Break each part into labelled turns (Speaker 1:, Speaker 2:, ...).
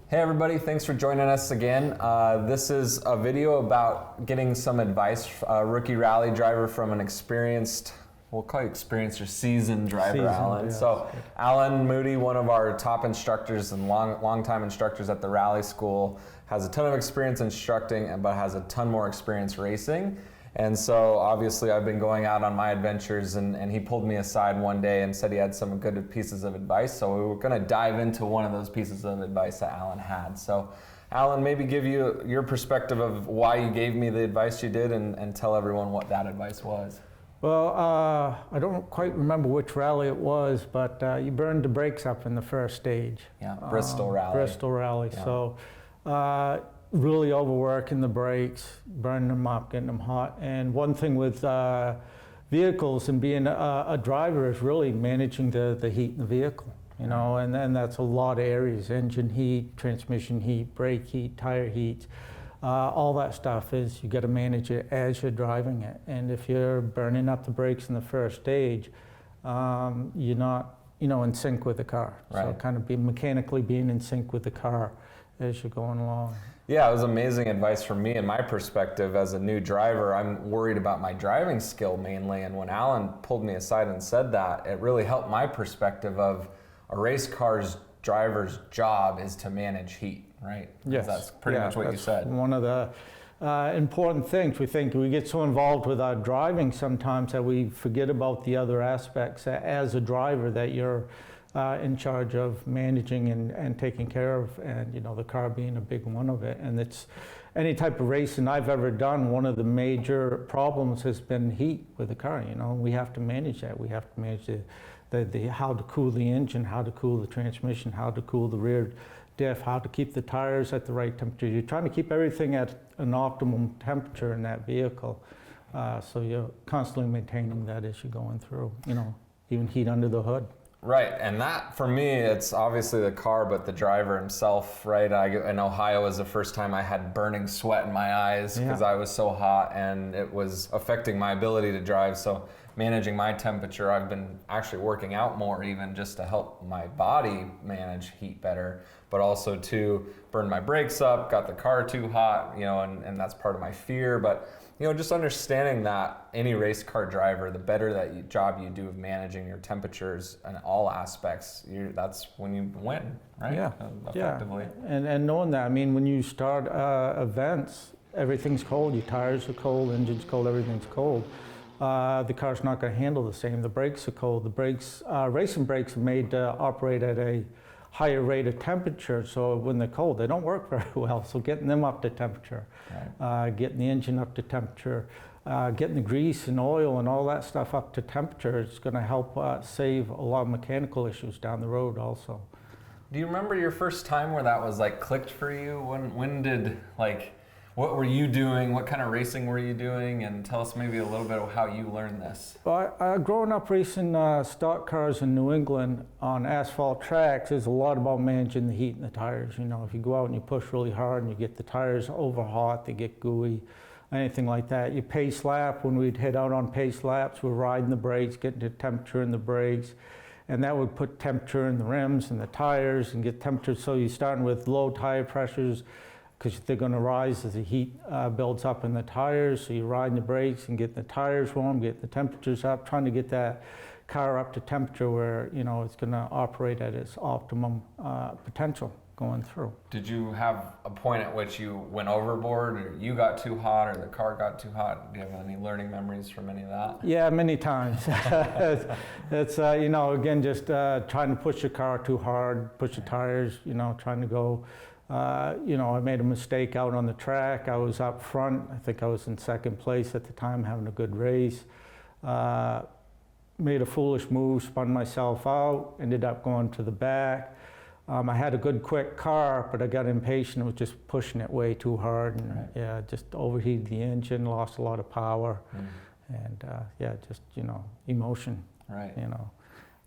Speaker 1: Hey everybody, thanks for joining us again. This is a video about getting some advice, a rookie rally driver from an experienced, we'll call you experienced or seasoned driver, Alan.
Speaker 2: Yeah,
Speaker 1: so Alan Moody, one of our top instructors and long-time instructors at the rally school, has a ton of experience instructing, but has a ton more experience racing. And so obviously I've been going out on my adventures, and he pulled me aside one day and said he had some good pieces of advice. So we were going to dive into one of those pieces of advice that Alan had. So Alan, maybe give you your perspective of why you gave me the advice you did, and tell everyone what that advice was.
Speaker 2: Well, I don't quite remember which rally it was, but you burned the brakes up in the first stage.
Speaker 1: Yeah, Bristol rally.
Speaker 2: Bristol rally. Yeah. So really overworking the brakes, burning them up, getting them hot. And one thing with vehicles and being a driver is really managing the heat in the vehicle, you know, and then that's a lot of areas: engine heat, transmission heat, brake heat, tire heat. All that stuff is you got to manage it as you're driving it. And if you're burning up the brakes in the first stage, you're not, in sync with the car.
Speaker 1: Right.
Speaker 2: So kind of mechanically being in sync with the car as you're going along.
Speaker 1: Yeah, it was amazing advice from me. And my perspective as a new driver, I'm worried about my driving skill mainly. And when Alan pulled me aside and said that, it really helped my perspective of a race car's driver's job is to manage heat, right?
Speaker 2: Yes.
Speaker 1: That's pretty much what you said.
Speaker 2: One of the important things. We get so involved with our driving sometimes that we forget about the other aspects as a driver that you're in charge of managing and taking care of, and the car being a big one of it. And it's any type of racing I've ever done, one of the major problems has been heat with the car. We have to manage that. We have to manage the how to cool the engine, how to cool the transmission, how to cool the rear diff, how to keep the tires at the right temperature. You're trying to keep everything at an optimum temperature in that vehicle, so you're constantly maintaining that as you're going through. Even heat under the hood.
Speaker 1: Right, and that for me, it's obviously the car, but the driver himself, right? In Ohio was the first time I had burning sweat in my eyes because I was so hot, and it was affecting my ability to drive. So managing my temperature, I've been actually working out more even just to help my body manage heat better, but also to burn my brakes up, got the car too hot, and that's part of my fear. But just understanding that any race car driver, the better that job you do of managing your temperatures and all aspects, that's when you win, right?
Speaker 2: Yeah,
Speaker 1: effectively.
Speaker 2: Yeah. And knowing that, when you start events, everything's cold. Your tires are cold, engine's cold, everything's cold. The car's not going to handle the same. The brakes are cold. The brakes, racing brakes are made to operate at a higher rate of temperature, so when they're cold, they don't work very well. So getting them up to temperature, right. Getting the engine up to temperature, getting the grease and oil and all that stuff up to temperature is going to help save a lot of mechanical issues down the road also.
Speaker 1: Do you remember your first time where that was clicked for you? When did what were you doing? What kind of racing were you doing? And tell us maybe a little bit of how you learned this.
Speaker 2: Well, growing up racing stock cars in New England on asphalt tracks, there's a lot about managing the heat in the tires. If you go out and you push really hard and you get the tires over hot, they get gooey, anything like that. You pace lap. When we'd head out on pace laps, we're riding the brakes, getting to temperature in the brakes, and that would put temperature in the rims and the tires and get temperature. So you're starting with low tire pressures, because they're going to rise as the heat builds up in the tires. So you're riding the brakes and getting the tires warm, getting the temperatures up, trying to get that car up to temperature where it's going to operate at its optimum potential going through.
Speaker 1: Did you have a point at which you went overboard, or you got too hot, or the car got too hot? Do you have any learning memories from any of that?
Speaker 2: Yeah, many times. It's again, just trying to push the car too hard, push the tires, trying to go. I made a mistake out on the track. I was up front. I think I was in second place at the time, having a good race. Made a foolish move, spun myself out, ended up going to the back. I had a good, quick car, but I got impatient. Was just pushing it way too hard, and just overheated the engine, lost a lot of power, and just emotion.
Speaker 1: Right.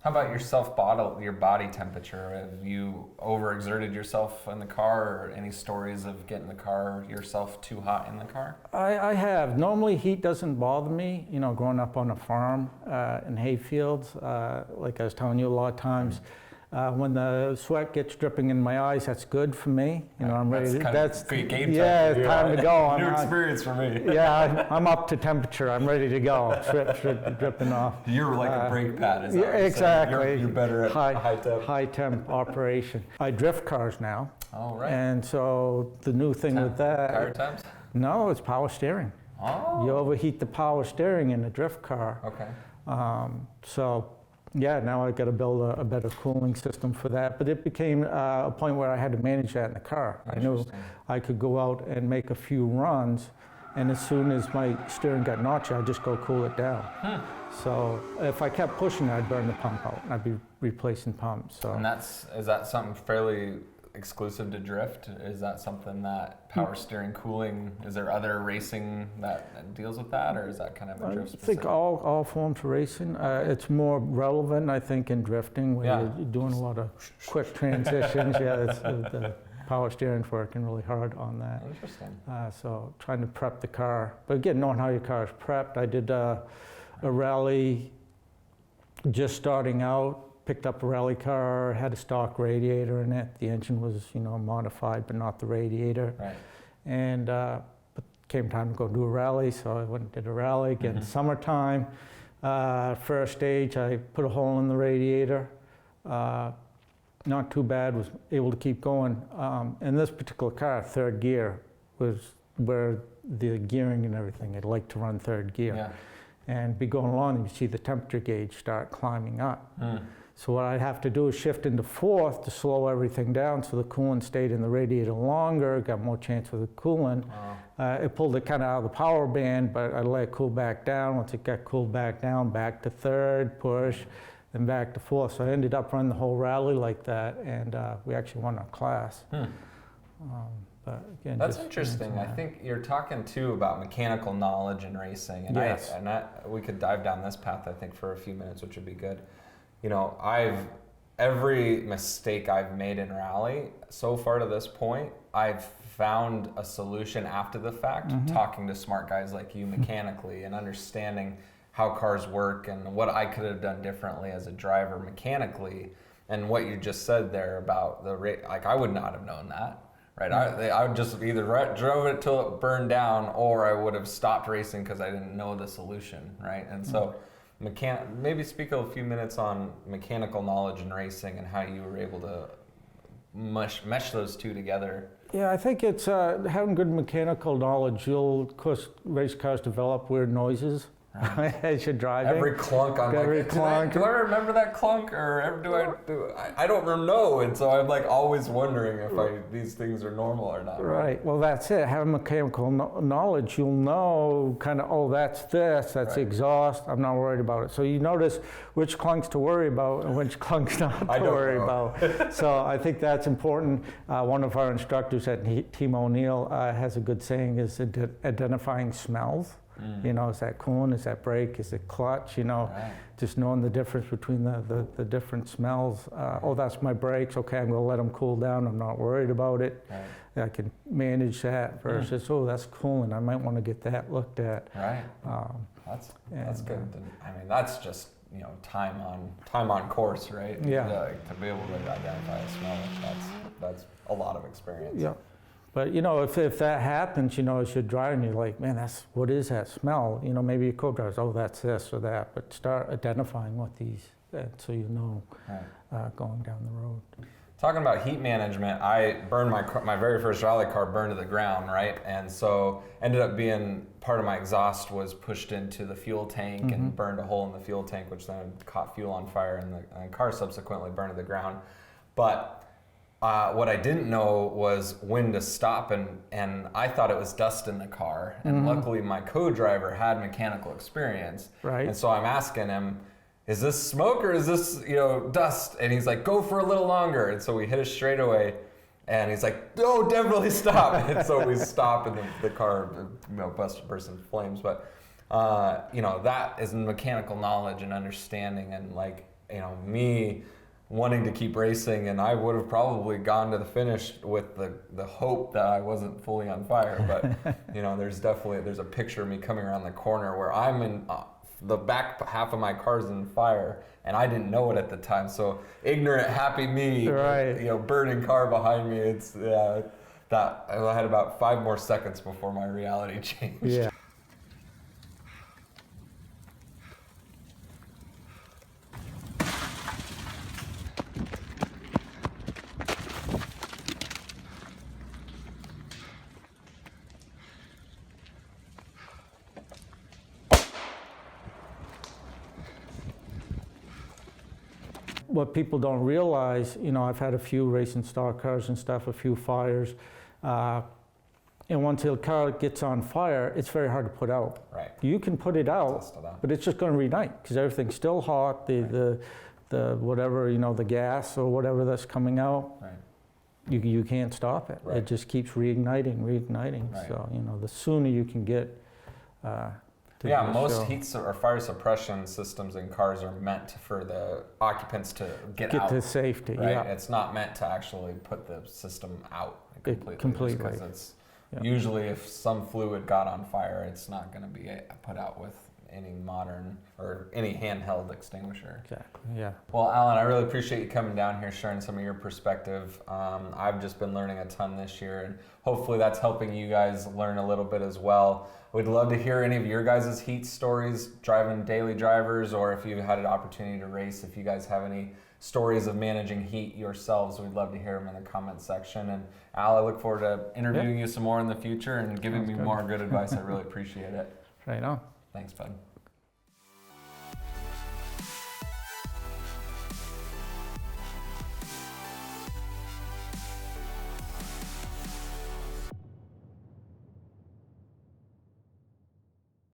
Speaker 1: How about your body temperature? Have you overexerted yourself in the car, or any stories of getting the car yourself too hot in the car?
Speaker 2: I have. Normally heat doesn't bother me, growing up on a farm in hay fields. Like I was telling you, a lot of times When the sweat gets dripping in my eyes, that's good for me. You know, I'm ready.
Speaker 1: That's game time.
Speaker 2: Yeah, it's time to go.
Speaker 1: New experience for me.
Speaker 2: Yeah, I'm up to temperature. I'm ready to go. Dripping off.
Speaker 1: You're like a brake pad, is that
Speaker 2: yeah,
Speaker 1: what you're
Speaker 2: exactly.
Speaker 1: saying? You're better at high temp
Speaker 2: operation. I drift cars now.
Speaker 1: Oh, right.
Speaker 2: And so the new thing with that.
Speaker 1: Tire temps?
Speaker 2: No, it's power steering.
Speaker 1: Oh.
Speaker 2: You overheat the power steering in a drift car.
Speaker 1: Okay.
Speaker 2: So, yeah, now I've got to build a better cooling system for that. But it became a point where I had to manage that in the car. I knew I could go out and make a few runs, and as soon as my steering got notchy, I'd just go cool it down. So if I kept pushing, I'd burn the pump out, and I'd be replacing pumps. So.
Speaker 1: And is that something fairly exclusive to drift? Is that something that power steering cooling, is there other racing that deals with that, or is that kind of a drift specific?
Speaker 2: I think all forms of racing. It's more relevant, I think, in drifting, where you're doing a lot of quick transitions. The power steering's working really hard on that.
Speaker 1: Interesting.
Speaker 2: So trying to prep the car. But again, knowing how your car is prepped, I did a rally just starting out. Picked up a rally car, had a stock radiator in it. The engine was, modified, but not the radiator.
Speaker 1: Right.
Speaker 2: And but came time to go do a rally, so I went and did a rally. Again, summertime. First stage, I put a hole in the radiator. Not too bad, was able to keep going. In this particular car, third gear was where the gearing and everything, I'd like to run third gear.
Speaker 1: Yeah.
Speaker 2: And be going along, and you see the temperature gauge start climbing up. So what I'd have to do is shift into fourth to slow everything down so the coolant stayed in the radiator longer, got more chance of the coolant. It pulled it kind of out of the power band, but I let it cool back down. Once it got cooled back down, back to third, push, then back to fourth. So I ended up running the whole rally like that, and we actually won our class. But again,
Speaker 1: that's interesting. I think you're talking too about mechanical knowledge in racing, and
Speaker 2: yes.
Speaker 1: we could dive down this path, I think, for a few minutes, which would be good. Every mistake I've made in rally so far to this point, I've found a solution after the fact, talking to smart guys like you mechanically and understanding how cars work and what I could have done differently as a driver mechanically, and what you just said there about I would not have known that. Right, I would just either drove it till it burned down, or I would have stopped racing because I didn't know the solution, right? And so, maybe speak a few minutes on mechanical knowledge in racing and how you were able to mesh those two together.
Speaker 2: Yeah, I think it's having good mechanical knowledge. Of course, race cars develop weird noises as you're driving.
Speaker 1: Every clunk, do I remember that clunk, or I don't know, and so I'm like always wondering if these things are normal or not.
Speaker 2: Right. Well, that's it. Having mechanical knowledge, you'll know kind of, that's that's exhaust. I'm not worried about it. So you notice which clunks to worry about and which clunks not to worry about. So I think that's important. One of our instructors at Team O'Neill has a good saying: is identifying smells. Is that coolant, is that brake, is it clutch, just knowing the difference between the different smells. That's my brakes, okay, I'm gonna let them cool down, I'm not worried about it. Right. I can manage that versus, that's coolant, I might wanna get that looked at.
Speaker 1: Right, that's good. I mean, that's just, time on course, right?
Speaker 2: Yeah.
Speaker 1: To be able to identify a smell, that's a lot of experience.
Speaker 2: Yeah. But if that happens, as you're driving, you're like, man, what is that smell? Maybe your co-driver, that's this or that. But start identifying what so going down the road.
Speaker 1: Talking about heat management, I burned my very first rally car burned to the ground, right? And so ended up being part of my exhaust was pushed into the fuel tank and burned a hole in the fuel tank, which then caught fuel on fire, and the car subsequently burned to the ground. But what I didn't know was when to stop, and I thought it was dust in the car. And luckily my co-driver had mechanical experience. Right. And so I'm asking him, is this smoke or is this, dust? And he's like, go for a little longer. And so we hit a straightaway, and he's like, no, definitely stop. And so we stop, and the car, bursts into flames. But, that is mechanical knowledge and understanding, and me wanting to keep racing, and I would have probably gone to the finish with the hope that I wasn't fully on fire. But there's a picture of me coming around the corner where I'm in the back half of my car's in fire, and I didn't know it at the time. So ignorant, happy me,
Speaker 2: Right.
Speaker 1: you know, burning car behind me. It's that I had about 5 more seconds before my reality changed.
Speaker 2: Yeah. What people don't realize, you know, I've had a few racing stock cars and stuff, a few fires, and once the car gets on fire, it's very hard to put out.
Speaker 1: Right.
Speaker 2: You can put it out, but it's just going to reignite because everything's still hot. The whatever, you know, the gas or whatever that's coming out,
Speaker 1: Right.
Speaker 2: you can't stop it.
Speaker 1: Right.
Speaker 2: It just keeps reigniting.
Speaker 1: Right.
Speaker 2: So, you know, the sooner you can get.
Speaker 1: Yeah, most heat or fire suppression systems in cars are meant for the occupants to get out.
Speaker 2: to safety.
Speaker 1: Right?
Speaker 2: Yeah.
Speaker 1: It's not meant to actually put the system out completely.
Speaker 2: Completely.
Speaker 1: Because it's
Speaker 2: Yeah.
Speaker 1: usually if some fluid got on fire, it's not going to be put out with any modern or any handheld extinguisher.
Speaker 2: Exactly. Yeah.
Speaker 1: Well, Alan, I really appreciate you coming down here, sharing some of your perspective. I've just been learning a ton this year, and hopefully that's helping you guys learn a little bit as well. We'd love to hear any of your guys' heat stories, driving daily drivers, or if you've had an opportunity to race, if you guys have any stories of managing heat yourselves, we'd love to hear them in the comment section. And Al, I look forward to interviewing you some more in the future and giving me more good advice. I really appreciate it.
Speaker 2: Right on.
Speaker 1: Thanks, bud.